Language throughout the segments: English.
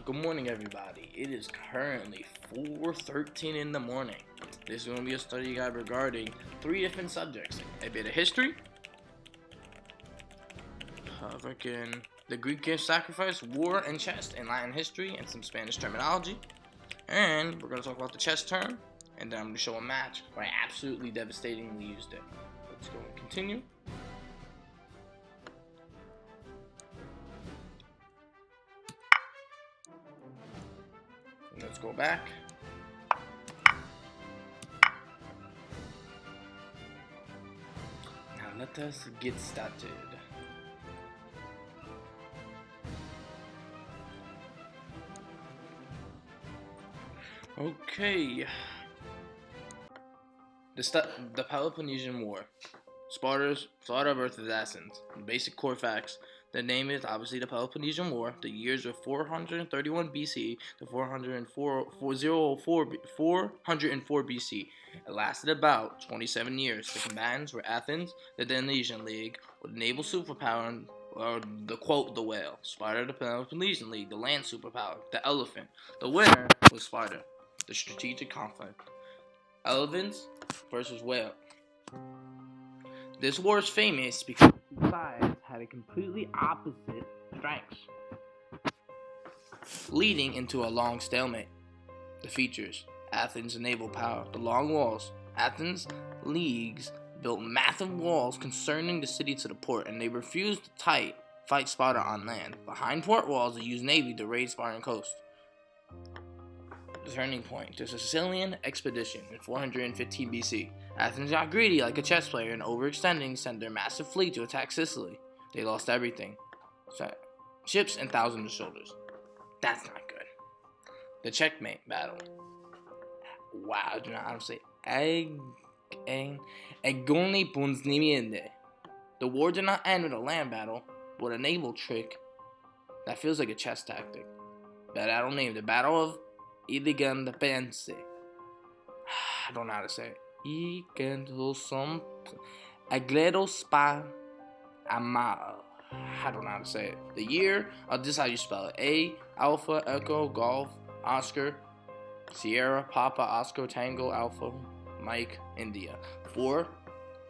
Good morning, everybody. It is currently 4:13 in the morning. This is going to be a study guide regarding 3 different subjects: a bit of history, the Greek gift sacrifice, war and chess in Latin history, and some Spanish terminology. And we're going to talk about the chess term, and then I'm going to show a match where I absolutely devastatingly used it. Let's go and continue. Let's go back. Now let us get started. Okay. The Peloponnesian War. Sparta versus Athens. Basic core facts. The name is obviously the Peloponnesian War. The years are 431 BC to 404 BC. It lasted about 27 years. The combatants were Athens, the Danesian League, with the naval superpower, or the whale. Sparta, the Peloponnesian League, the land superpower, the elephant. The winner was Sparta. The strategic conflict. Elephants versus whale. This war is famous because the sides had a completely opposite strengths, leading into a long stalemate. The features: Athens' naval power, the long walls. Athens' leagues built massive walls concerning the city to the port, and they refused to fight Sparta on land. Behind port walls, they used navy to raid Spartan coast. The turning point: the Sicilian expedition in 415 BC. Athens got greedy like a chess player and overextending sent their massive fleet to attack Sicily. They lost everything. Ships and thousands of soldiers. That's not good. The Checkmate battle. Wow, I do not know how to say Egone Punznimiende. The war did not end with a land battle, but a naval trick that feels like a chess tactic. The battle named the Battle of Sicilian Defense. I don't know how to say it. Agledo Spa Amal. I don't know how to say it. The year, this is how you spell it: A, Alpha, Echo, Golf, Oscar, Sierra, Papa, Oscar, Tango, Alpha, Mike, India. 4.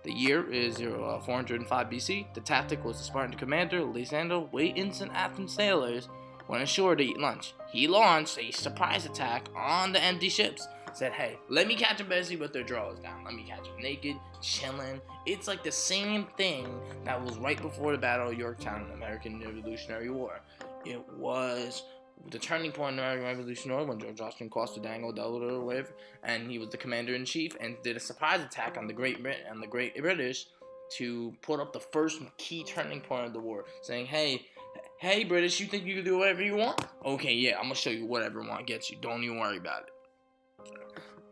The year is 405 BC. The tactic was the Spartan commander, Lysander, wait-ins and Athens sailors went ashore to eat lunch. He launched a surprise attack on the empty ships. Said, hey, let me catch them busy with their drawers down. Let me catch them naked, chilling. It's like the same thing that was right before the Battle of Yorktown in the American Revolutionary War. It was the turning point in the American Revolutionary War when George Washington crossed the Dangle Delaware or whatever, and he was the commander-in-chief and did a surprise attack on the Great Britain and the Great British to put up the first key turning point of the war, saying, hey, British, you think you can do whatever you want? Okay, yeah, I'm going to show you whatever I want to get you. Don't even worry about it.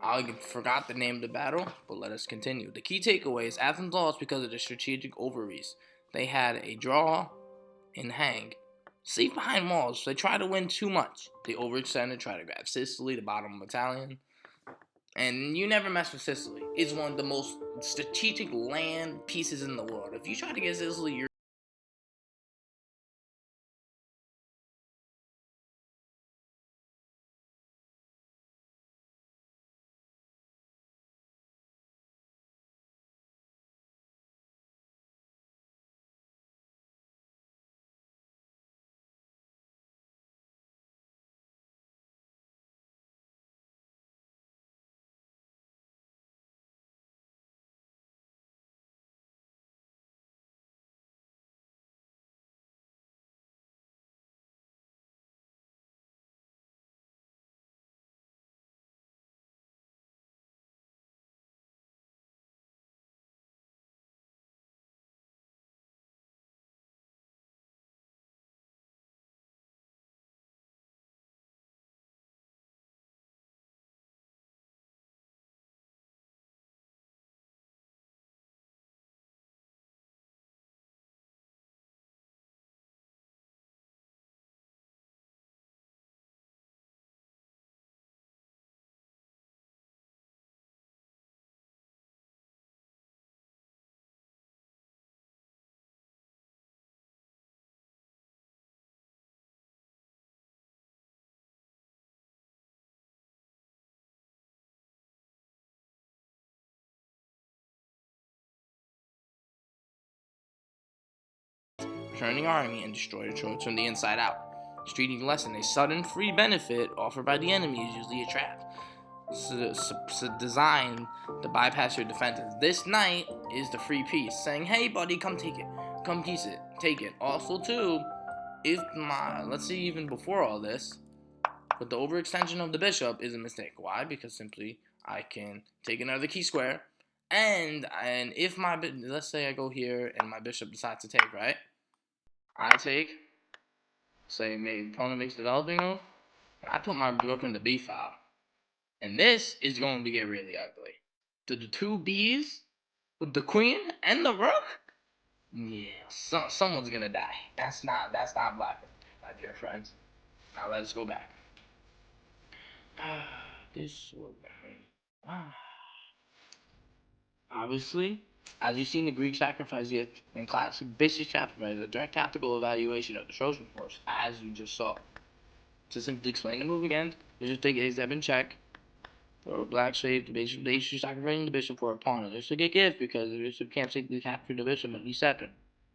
I forgot the name of the battle, but let us continue. The key takeaway is Athens lost because of the strategic overreach. They had a draw and hang. Safe behind walls. They tried to win too much. They overextended, tried to grab Sicily, the bottom battalion. And you never mess with Sicily. It's one of the most strategic land pieces in the world. If you try to get Sicily, you're returning army and destroy the Trojans from the inside out. Streeting lesson: a sudden free benefit offered by the enemy is usually a trap. Designed to bypass your defenses. This knight is the free piece, saying, "Hey, buddy, come take it. Come piece it. Take it." Also, too, if let's see, even before all this, but the overextension of the bishop is a mistake. Why? Because simply I can take another key square, and if let's say I go here and my bishop decides to take, right? I take. Say, maybe opponent makes developing move. I put my rook in the b file. And this is going to get really ugly. The two Bs with the queen and the rook? Yeah, someone's gonna die. That's not black, my dear friends. Now let's go back. This will be. Obviously, as you've seen the Greek sacrifice yet in classic basic sacrifice, a direct tactical evaluation of the Trojan force, as you just saw. To simply explain the move again, you just take a7 in check. Or black shape, the bishop, they should sacrificing the bishop for a pawn. This will get gift because the bishop can't safely capture the bishop at e7.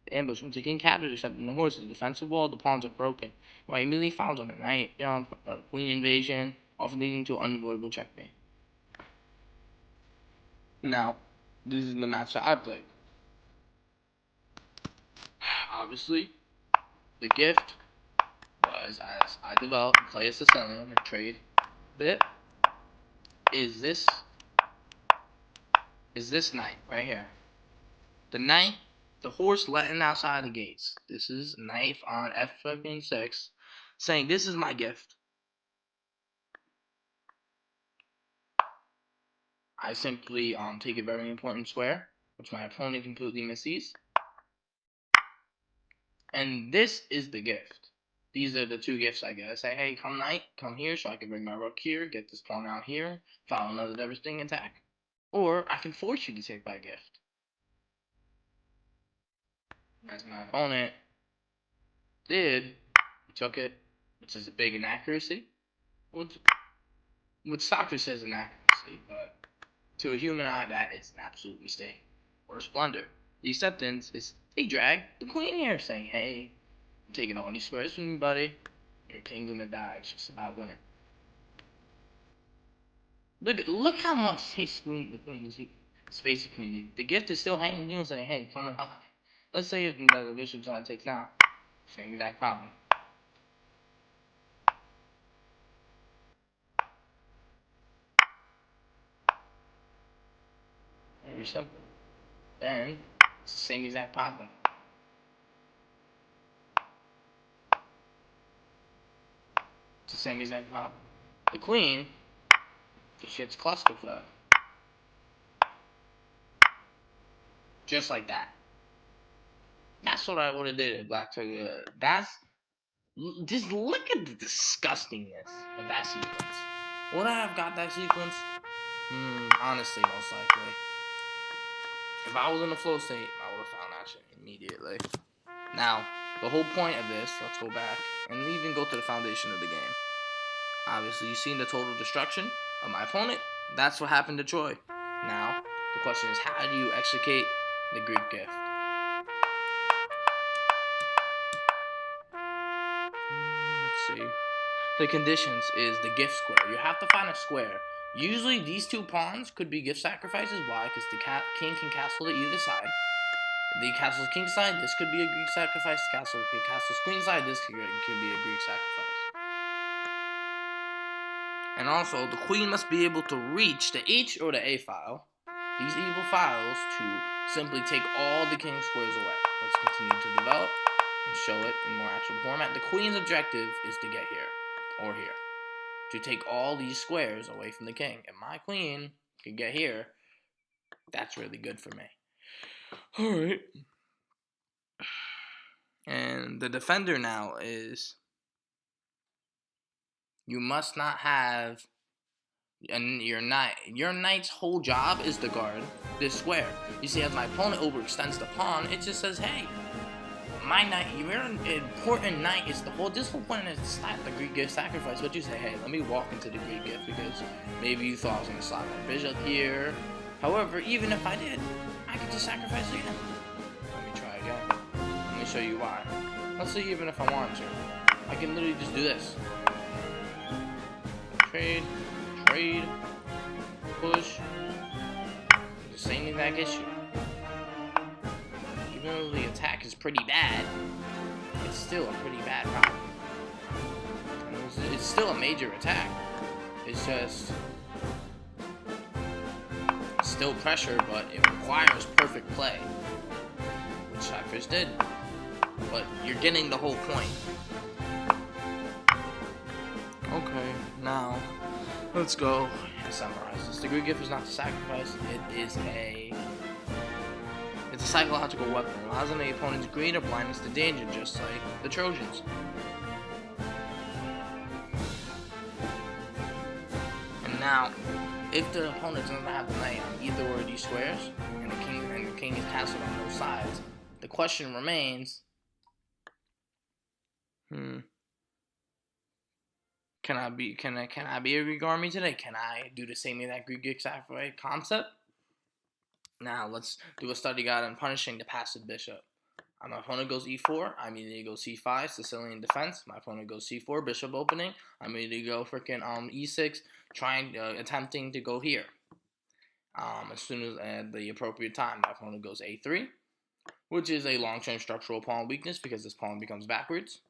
The ambush, once the king captures except in the horse, the defensive wall, the pawns are broken. While he immediately fouls on the knight, queen invasion, often leading to unavoidable checkmate. Now, this is the match that I played. Obviously, the gift was as I developed and play a Sicilian and trade bit. Is this knight right here. The knight, the horse letting outside the gates. This is knight on f6, saying this is my gift. I simply take a very important square, which my opponent completely misses. And this is the gift. These are the two gifts I get. I say, hey, come knight, come here so I can bring my rook here, get this pawn out here, file another devastating attack. Or I can force you to take my gift. As my opponent did, he took it, which is a big inaccuracy. Which soccer says inaccuracy, but to a human eye, that is an absolute mistake or a blunder. The acceptance is they drag the queen here, saying, hey, I'm taking all these squares from you, buddy. Your king's gonna die. It's just about winning. Look how much space between the gift is still hanging here, saying, hey, come on. Let's say if the bishop's trying to take now. Same exact problem. Very simple. Then it's the same exact problem. It's the same exact problem. The queen, the shit's clusterfuck. Just like that. That's what I would have did at Black Tiger. Just look at the disgustingness of that sequence. Would I have got that sequence? Honestly, most likely. If I was in a flow state, I would have found that shit immediately. Now, the whole point of this, let's go back and even go to the foundation of the game. Obviously, you've seen the total destruction of my opponent. That's what happened to Troy. Now, the question is, how do you extricate the Greek gift? Let's see. The conditions is the gift square. You have to find a square. Usually, these two pawns could be gift sacrifices. Why? Because the king can castle to either side. The castle's king side, this could be a Greek sacrifice. The castle's queen side, this could be a Greek sacrifice. And also, the queen must be able to reach the H or the A file, these evil files, to simply take all the king squares away. Let's continue to develop and show it in more actual format. The queen's objective is to get here, or here, to take all these squares away from the king. If my queen can get here, that's really good for me. Alright. And the defender now is, you must not have, and your knight's whole job is to guard this square. You see, as my opponent overextends the pawn, it just says, hey, my knight, your important knight is this whole point is to slap the Greek gift sacrifice. But you say, hey, let me walk into the Greek gift because maybe you thought I was going to slap my bishop here. However, even if I did, I could just sacrifice again. Let me try again. Let me show you why. Let's say even if I wanted to, I can literally just do this. Trade, push. The same exact issue. Even though the attack is pretty bad, it's still a pretty bad problem. It's still a major attack. It's just still pressure, but it requires perfect play, which I first did. But you're getting the whole point. Okay, now let's go and summarize this. The Greek gift is not to sacrifice. It's a psychological weapon. It allows an opponent's greed or blindness to danger, just like the Trojans. And now, if the opponent doesn't have the knight on either or of these squares, and the king is castled on both sides, the question remains: Can I be a Greek army today? Can I do the same exact Greek sacrifice concept? Now let's do a study guide on punishing the passive bishop. My opponent goes e4, I immediately go c5, Sicilian defense. My opponent goes c4, bishop opening. I immediately go freaking e6, attempting to go here. As soon as at the appropriate time, my opponent goes a3, which is a long-term structural pawn weakness because this pawn becomes backwards,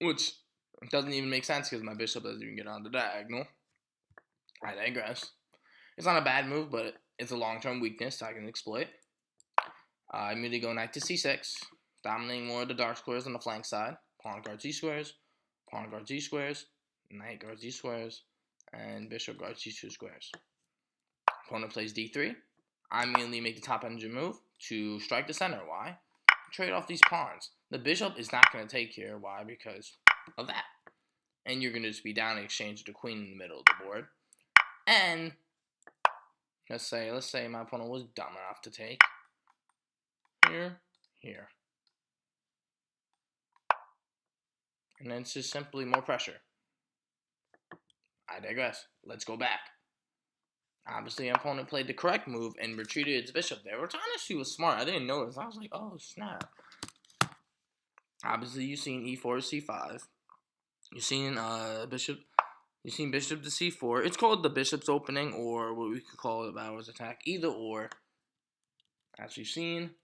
which doesn't even make sense because my bishop doesn't even get on the diagonal. I digress. It's not a bad move, but it's a long-term weakness I can exploit. I immediately go knight to c6, dominating more of the dark squares on the flank side. Pawn guards e-squares, pawn guards e-squares, knight guards e-squares, and bishop guards e2 squares. Opponent plays d3. I immediately make the top engine move to strike the center. Why? Trade off these pawns. The bishop is not going to take here. Why? Because of that. And you're going to just be down in exchange with the queen in the middle of the board. And let's say my opponent was dumb enough to take here. And then it's just simply more pressure. I digress. Let's go back. Obviously, the opponent played the correct move and retreated its bishop there, which honestly was smart. I didn't notice. I was like, oh, snap. Obviously, you've seen e4 to c5. You've seen bishop to c4. It's called the bishop's opening, or what we could call the Bowdler Attack. Either or, as you've seen.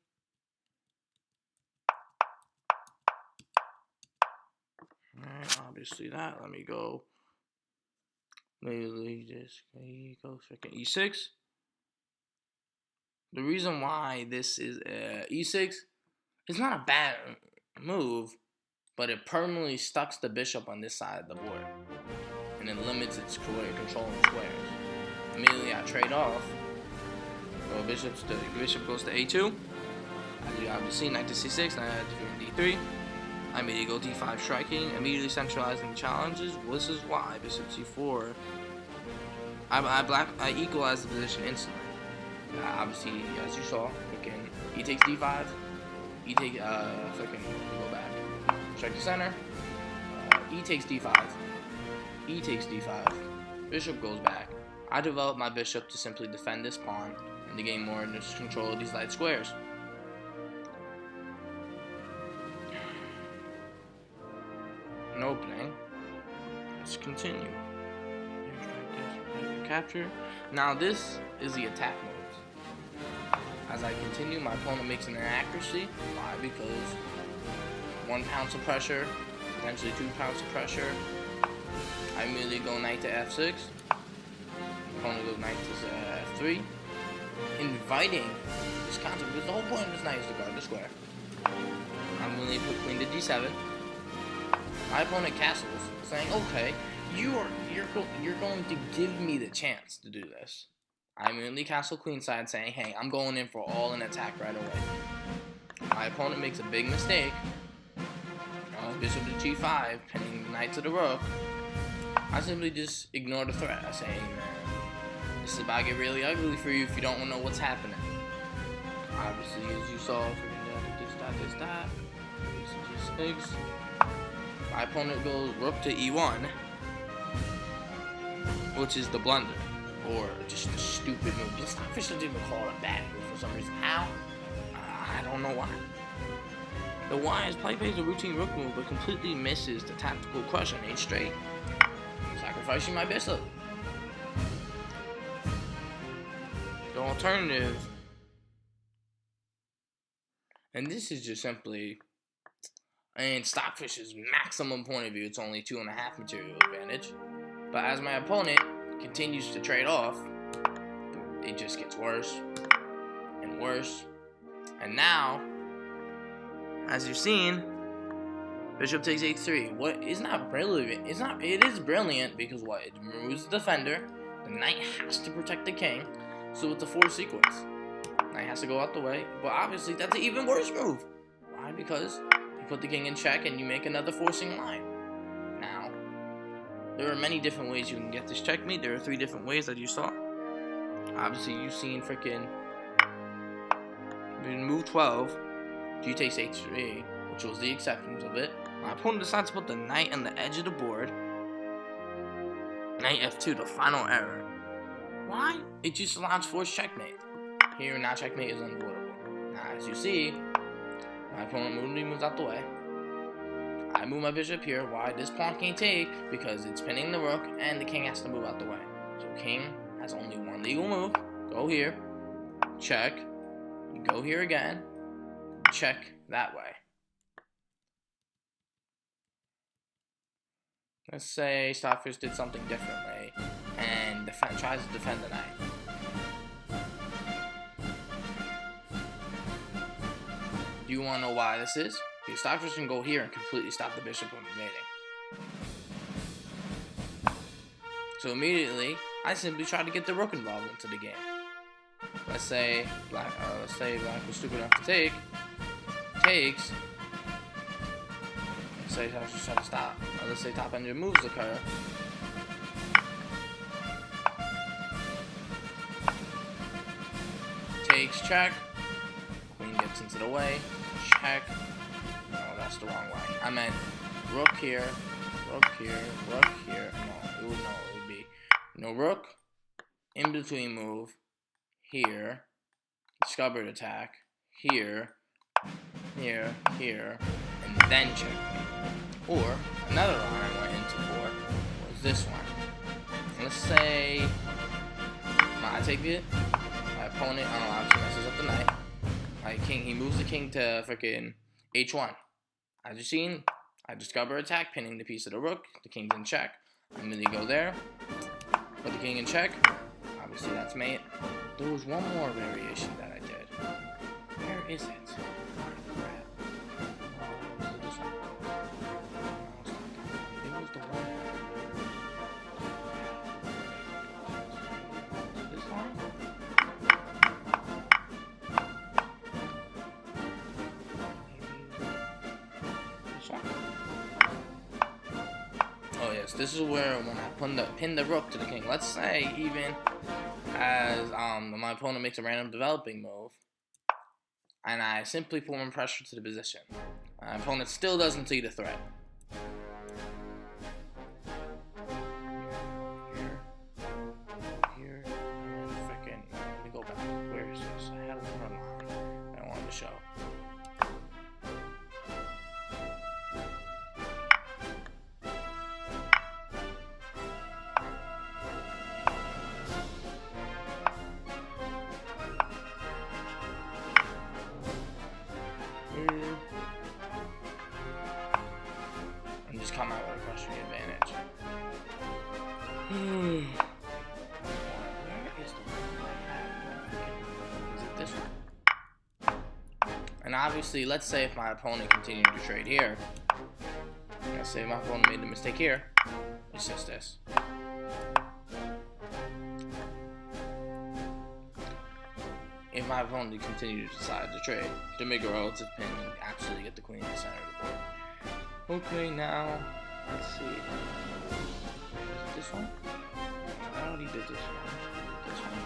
Alright, obviously that. Let me go. Maybe just go freaking e6. The reason why this is e6 is not a bad move, but it permanently stucks the bishop on this side of the board, and it limits its controlling squares. Immediately I trade off. So bishop goes to a2. As you obviously knight to c6, knight to d3. I immediately go d5 striking, immediately centralizing the challenges. Well, this is why bishop c4. I equalize the position instantly. Obviously, as you saw, freaking e takes d5. E takes freaking go back. Strike the center. E takes d5. E takes d5. Bishop goes back. I develop my bishop to simply defend this pawn and to gain more control of these light squares. An opening. Let's continue. Capture. Now this is the attack mode. As I continue, my opponent makes an inaccuracy. Why? Because 1 pound of pressure, potentially 2 pounds of pressure. I immediately go knight to f6. Opponent goes knight to f3, inviting this concept. Because the whole point of this knight is to guard the square. I'm going to put queen to d7. My opponent castles, saying, "Okay, you're going to give me the chance to do this." I immediately castle queenside, saying, "Hey, I'm going in for all an attack right away." My opponent makes a big mistake. Bishop to g5, pinning the knight to the rook. I simply just ignore the threat. I say, "Hey, man, this is about to get really ugly for you if you don't know what's happening." Obviously, as you saw, that. G6. My opponent goes rook to e1, which is the blunder, or just a stupid move. The stock officials didn't even call it a bad move for some reason. How? I don't know why. The wise play plays a routine rook move but completely misses the tactical crush on h straight, sacrificing my bishop. The alternative, and this is just simply, in Stockfish's maximum point of view, it's only 2.5 material advantage. But as my opponent continues to trade off, it just gets worse and worse. And now, as you've seen, bishop takes h3. What is not brilliant? It is brilliant because what? It removes the defender. The knight has to protect the king. So it's a forced sequence. Knight has to go out the way. But obviously, that's an even worse move. Why? Because you put the king in check and you make another forcing line. Now, there are many different ways you can get this checkmate. There are 3 different ways that you saw. Obviously, you've seen freaking move 12. G takes h3, which was the exceptions of it. My opponent decides to put the knight on the edge of the board. Knight f2, the final error. Why? It just allows forced checkmate. Here, now checkmate is unavoidable. Now, as you see, my opponent moves out the way. I move my bishop here. Why? This pawn can't take because it's pinning the rook and the king has to move out the way. So king has only one legal move. Go here. Check. You go here again. Check that way. Let's say Stockfish did something differently and tries to defend the knight. Do you want to know why this is? Because Stockfish can go here and completely stop the bishop from invading. So immediately, I simply try to get the rook involved into the game. Let's say black was stupid enough to take. Takes. Let's say I just try to stop. Let's say top-ended moves occur. Takes, check. Queen gets into the way. Check. No, that's the wrong way. I meant rook here, rook here, rook here. No, it would be no rook, in between move, here, discovered attack, here, here, here, and then check. Or another line I went into for was this one. Let's say I take it. My opponent, obviously messes up the knight. My king, he moves the king to freaking h1. As you've seen, I discover attack, pinning the piece of the rook. The king's in check. I'm gonna go there, put the king in check. Obviously, that's mate. There was one more variation that I did. Where is it? Oh yes, this is where when I pin the rook to the king. Let's say even as my opponent makes a random developing move, and I simply put more pressure to the position. My opponent still doesn't see the threat. Here, and freaking. Let me go back. Where is this? I had one line I wanted to show. And just come out with a crushing advantage. Where is the one I have? Is it this one? And obviously, let's say if my opponent continued to trade here. Let's say my opponent made the mistake here. It's just this. If my opponent continued to decide to trade, to make a relative pin and actually get the queen in the center of the board. Okay, now, let's see. Is it this one? I already did this one. This one.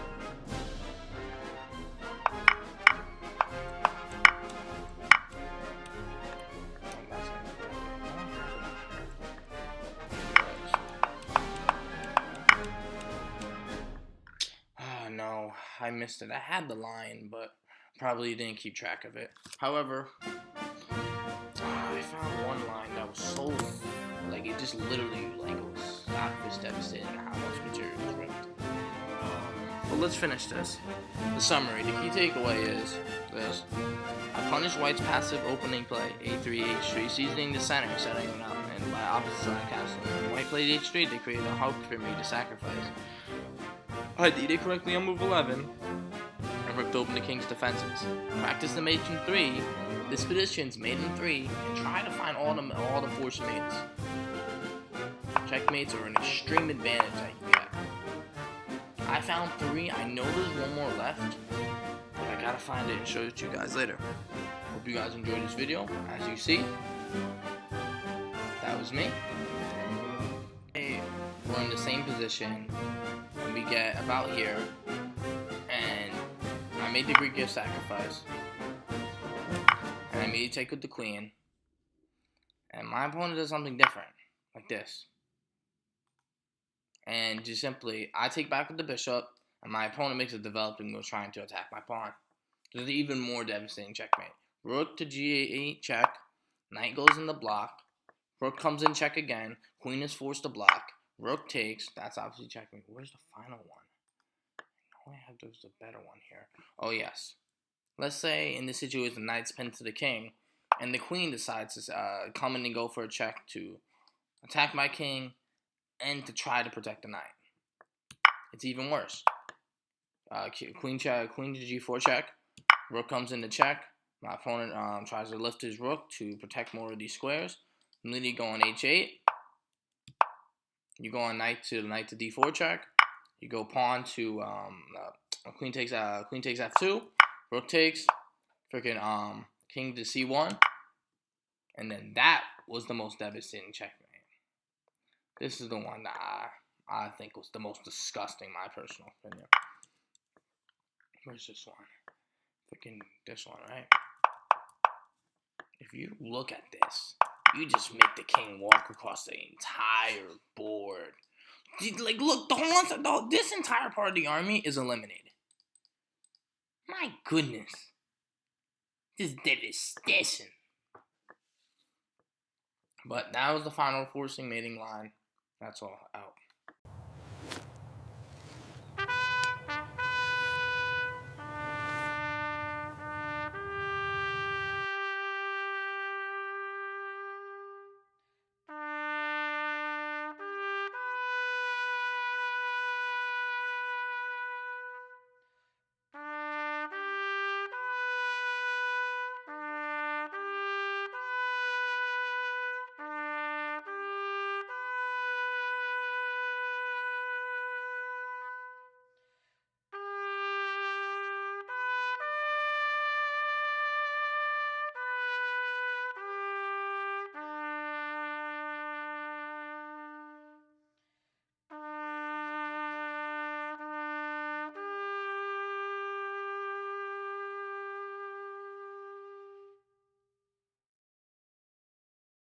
No, I missed it. I had the line, but probably didn't keep track of it. However, found one line that was so, like, it just literally, like, it was devastating how much material was ripped. But let's finish this. The summary. The key takeaway is this. I punished White's passive opening play, a3, h3, seasoning the center, setting it up, and by opposite side castling. When White played h3, they created a hook for me to sacrifice. I did it correctly on move 11, and ripped open the king's defenses. Practice the mate in 3, dispositions mate in 3, and try to find all the force mates. Checkmates are an extreme advantage that you get. I found 3, I know there's one more left, but I gotta find it and show it to you guys later. Hope you guys enjoyed this video. As you see, that was me. We're in the same position, and we get about here, and I made the Greek gift sacrifice, and I made a take with the queen, and my opponent does something different, like this. And just simply, I take back with the bishop, and my opponent makes a developing move trying to attack my pawn. This is even more devastating checkmate. Rook to g8 check, knight goes in the block, rook comes in check again, queen is forced to block, rook takes, that's obviously checkmate. Where's the final one? I know I have there's a better one here. Oh yes. Let's say in this situation the knight's pinned to the king, and the queen decides to come in and go for a check to attack my king, and to try to protect the knight. It's even worse. Queen to g4 check. Rook comes into check. My opponent tries to lift his rook to protect more of these squares. Immediately go on h8. You go on knight to d4 check. You go pawn to queen takes f2. Rook takes. Freaking king to c1. And then that was the most devastating checkmate. This is the one that I think was the most disgusting, my personal opinion. Where's this one? Freaking this one, right? If you look at this, you just make the king walk across the entire board. Like, look, this entire part of the army is eliminated. My goodness. This is devastation. But that was the final forcing mating line. That's all out.